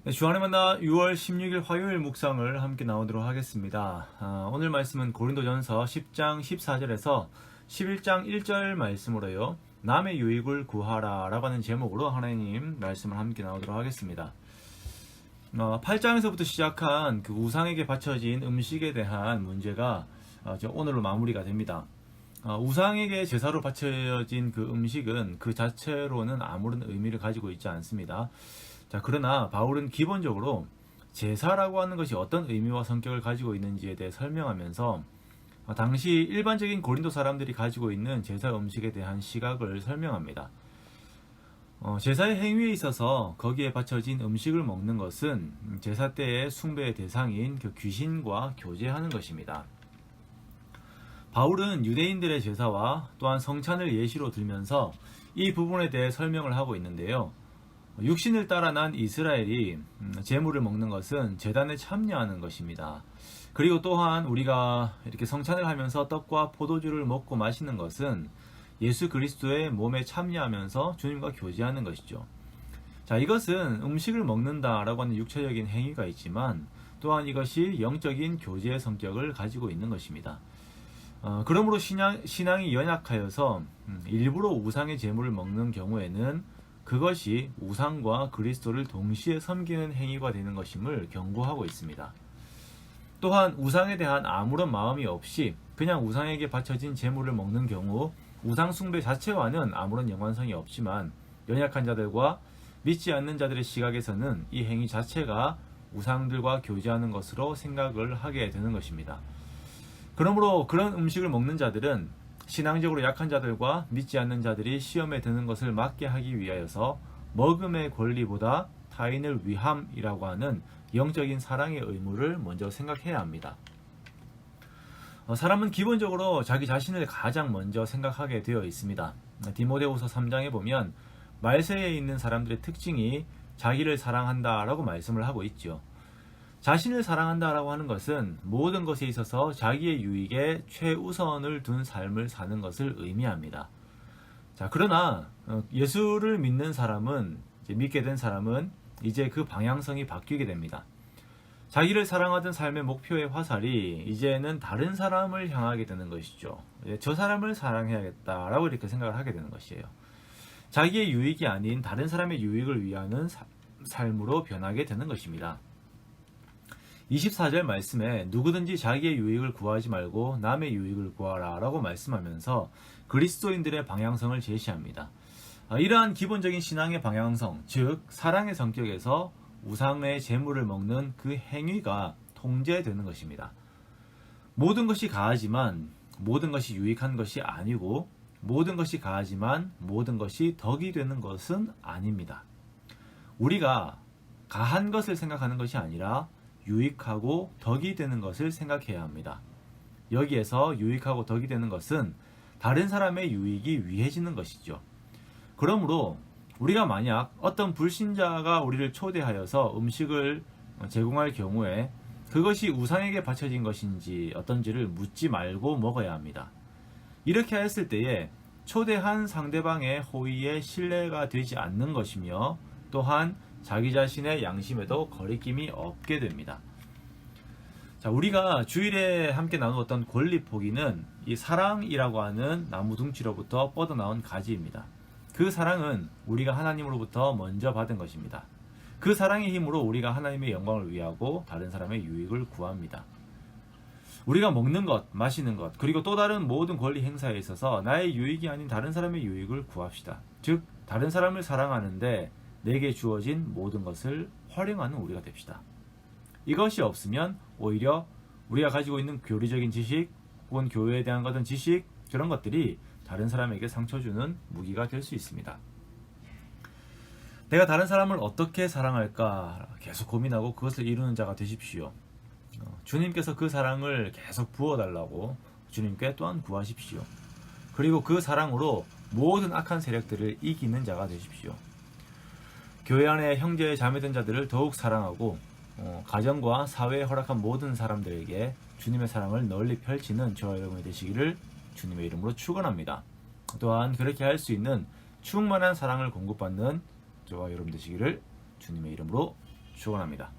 네, 주안의 만나 6월 16일 화요일 묵상을 함께 나오도록 하겠습니다. 오늘 말씀은 고린도전서 10장 14절에서 11장 1절 말씀으로요. 남의 유익을 구하라 라고 하는 제목으로 하나님 말씀을 함께 나오도록 하겠습니다. 8장에서부터 시작한 그 우상에게 바쳐진 음식에 대한 문제가 오늘로 마무리가 됩니다. 우상에게 제사로 바쳐진 그 음식은 그 자체로는 아무런 의미를 가지고 있지 않습니다. 자, 그러나 바울은 기본적으로 제사라고 하는 것이 어떤 의미와 성격을 가지고 있는지에 대해 설명하면서 당시 일반적인 고린도 사람들이 가지고 있는 제사 음식에 대한 시각을 설명합니다. 제사의 행위에 있어서 거기에 바쳐진 음식을 먹는 것은 제사 때의 숭배의 대상인 그 귀신과 교제하는 것입니다. 바울은 유대인들의 제사와 또한 성찬을 예시로 들면서 이 부분에 대해 설명을 하고 있는데요. 육신을 따라 난 이스라엘이 제물을 먹는 것은 제단에 참여하는 것입니다. 그리고 또한 우리가 이렇게 성찬을 하면서 떡과 포도주를 먹고 마시는 것은 예수 그리스도의 몸에 참여하면서 주님과 교제하는 것이죠. 자, 이것은 음식을 먹는다라고 하는 육체적인 행위가 있지만 또한 이것이 영적인 교제의 성격을 가지고 있는 것입니다. 그러므로 신앙이 연약하여서 일부러 우상의 제물을 먹는 경우에는 그것이 우상과 그리스도를 동시에 섬기는 행위가 되는 것임을 경고하고 있습니다. 또한 우상에 대한 아무런 마음이 없이 그냥 우상에게 바쳐진 제물을 먹는 경우 우상 숭배 자체와는 아무런 연관성이 없지만 연약한 자들과 믿지 않는 자들의 시각에서는 이 행위 자체가 우상들과 교제하는 것으로 생각을 하게 되는 것입니다. 그러므로 그런 음식을 먹는 자들은 신앙적으로 약한 자들과 믿지 않는 자들이 시험에 드는 것을 막게 하기 위하여서 먹음의 권리보다 타인을 위함이라고 하는 영적인 사랑의 의무를 먼저 생각해야 합니다. 사람은 기본적으로 자기 자신을 가장 먼저 생각하게 되어 있습니다. 디모데후서 3장에 보면 말세에 있는 사람들의 특징이 자기를 사랑한다라고 말씀을 하고 있죠. 자신을 사랑한다라고 하는 것은 모든 것에 있어서 자기의 유익에 최우선을 둔 삶을 사는 것을 의미합니다. 자, 그러나 예수를 믿는 사람은, 믿게 된 사람은 이제 그 방향성이 바뀌게 됩니다. 자기를 사랑하던 삶의 목표의 화살이 이제는 다른 사람을 향하게 되는 것이죠. 저 사람을 사랑해야겠다라고 이렇게 생각을 하게 되는 것이에요. 자기의 유익이 아닌 다른 사람의 유익을 위하는 삶으로 변하게 되는 것입니다. 24절 말씀에 누구든지 자기의 유익을 구하지 말고 남의 유익을 구하라 라고 말씀하면서 그리스도인들의 방향성을 제시합니다. 이러한 기본적인 신앙의 방향성, 즉 사랑의 성격에서 우상의 제물을 먹는 그 행위가 통제되는 것입니다. 모든 것이 가하지만 모든 것이 유익한 것이 아니고 모든 것이 가하지만 모든 것이 덕이 되는 것은 아닙니다. 우리가 가한 것을 생각하는 것이 아니라 유익하고 덕이 되는 것을 생각해야 합니다. 여기에서 유익하고 덕이 되는 것은 다른 사람의 유익이 위해지는 것이죠. 그러므로 우리가 만약 어떤 불신자가 우리를 초대하여서 음식을 제공할 경우에 그것이 우상에게 바쳐진 것인지 어떤지를 묻지 말고 먹어야 합니다. 이렇게 했을 때에 초대한 상대방의 호의에 신뢰가 되지 않는 것이며 또한 자기 자신의 양심에도 거리낌이 없게 됩니다. 자, 우리가 주일에 함께 나누었던 권리 포기는 이 사랑이라고 하는 나무 둥치로부터 뻗어나온 가지입니다. 그 사랑은 우리가 하나님으로부터 먼저 받은 것입니다. 그 사랑의 힘으로 우리가 하나님의 영광을 위하고 다른 사람의 유익을 구합니다. 우리가 먹는 것, 마시는 것, 그리고 또 다른 모든 권리 행사에 있어서 나의 유익이 아닌 다른 사람의 유익을 구합시다. 즉, 다른 사람을 사랑하는데 내게 주어진 모든 것을 활용하는 우리가 됩시다. 이것이 없으면 오히려 우리가 가지고 있는 교리적인 지식 혹은 교회에 대한 어떤 지식 그런 것들이 다른 사람에게 상처 주는 무기가 될 수 있습니다. 내가 다른 사람을 어떻게 사랑할까 계속 고민하고 그것을 이루는 자가 되십시오. 주님께서 그 사랑을 계속 부어달라고 주님께 또한 구하십시오. 그리고 그 사랑으로 모든 악한 세력들을 이기는 자가 되십시오. 교회 안에 형제 자매된 자들을 더욱 사랑하고 가정과 사회에 허락한 모든 사람들에게 주님의 사랑을 널리 펼치는 저와 여러분이 되시기를 주님의 이름으로 축원합니다. 또한 그렇게 할 수 있는 충만한 사랑을 공급받는 저와 여러분 되시기를 주님의 이름으로 축원합니다.